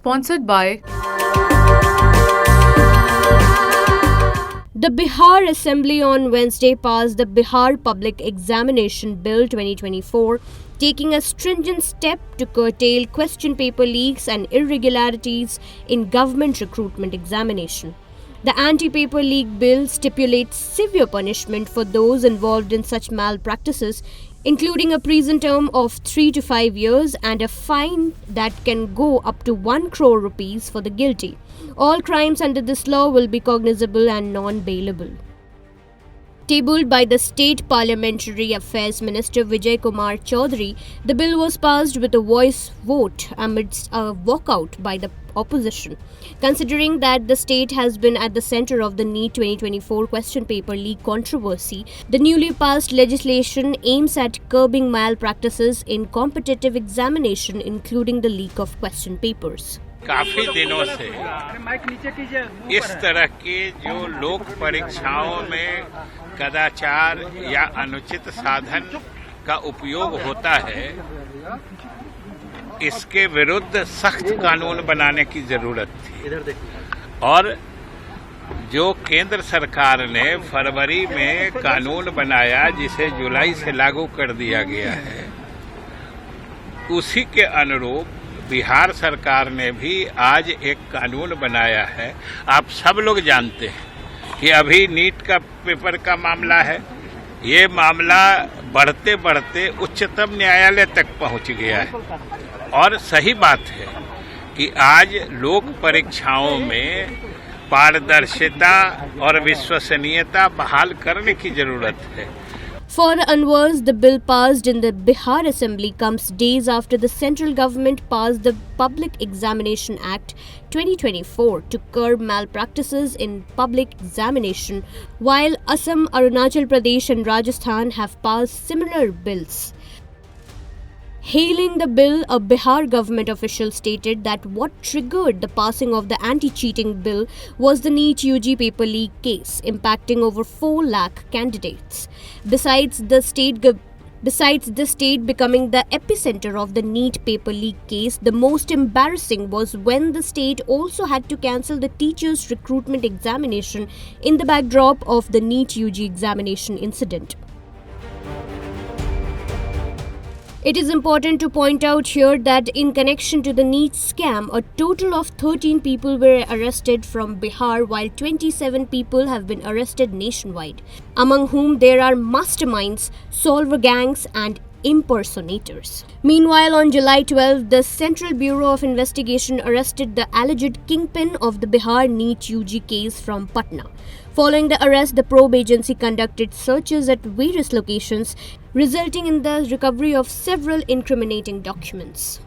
Sponsored by The Bihar Assembly on Wednesday passed the Bihar Public Examination Bill 2024, taking a stringent step to curtail question paper leaks and irregularities in government recruitment examination. The anti-paper leak bill stipulates severe punishment for those involved in such malpractices, including a prison term of 3 to 5 years and a fine that can go up to 1 crore rupees for the guilty. All crimes under this law will be cognizable and non-bailable. Tabled by the State Parliamentary Affairs Minister Vijay Kumar Chaudhary, the bill was passed with a voice vote amidst a walkout by the opposition. Considering that the state has been at the center of the NEET 2024 question paper leak controversy, the newly passed legislation aims at curbing malpractices in competitive examination, including the leak of question papers. काफी दिनों से इस तरह के जो लोक परीक्षाओं में कदाचार या अनुचित साधन का उपयोग होता है, इसके विरुद्ध सख्त कानून बनाने की जरूरत थी। और जो केंद्र सरकार ने फरवरी में कानून बनाया, जिसे जुलाई से लागू कर दिया गया है, उसी के अनुरूप बिहार सरकार ने भी आज एक कानून बनाया है। आप सब लोग जानते हैं कि अभी नीट का पेपर का मामला है, ये मामला बढ़ते बढ़ते उच्चतम न्यायालय तक पहुंच गया है। और सही बात है कि आज लोक परीक्षाओं में पारदर्शिता और विश्वसनीयता बहाल करने की जरूरत है। For the unversed, the bill passed in the Bihar Assembly comes days after the central government passed the Public Examination Act 2024 to curb malpractices in public examination, while Assam, Arunachal Pradesh and Rajasthan have passed similar bills. Hailing the bill, a Bihar government official stated that what triggered the passing of the anti-cheating bill was the NEET UG paper leak case, impacting over 4 lakh candidates. Besides the state becoming the epicenter of the NEET paper leak case, the most embarrassing was when the state also had to cancel the teachers' recruitment examination in the backdrop of the NEET UG examination incident. It is important to point out here that in connection to the NEET scam, a total of 13 people were arrested from Bihar, while 27 people have been arrested nationwide, among whom there are masterminds, solver gangs and impersonators. Meanwhile, on July 12, the Central Bureau of Investigation arrested the alleged kingpin of the Bihar NEET UG case from Patna. Following the arrest, the probe agency conducted searches at various locations, resulting in the recovery of several incriminating documents.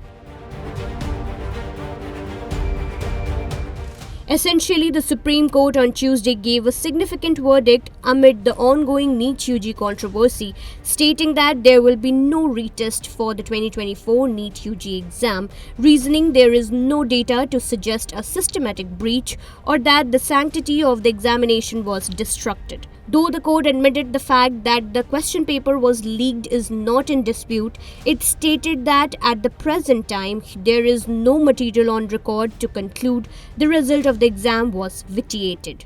Essentially, the Supreme Court on Tuesday gave a significant verdict amid the ongoing NEET UG controversy, stating that there will be no retest for the 2024 NEET UG exam, reasoning there is no data to suggest a systematic breach or that the sanctity of the examination was disrupted. Though the court admitted the fact that the question paper was leaked is not in dispute, it stated that at the present time there is no material on record to conclude the result of the exam was vitiated.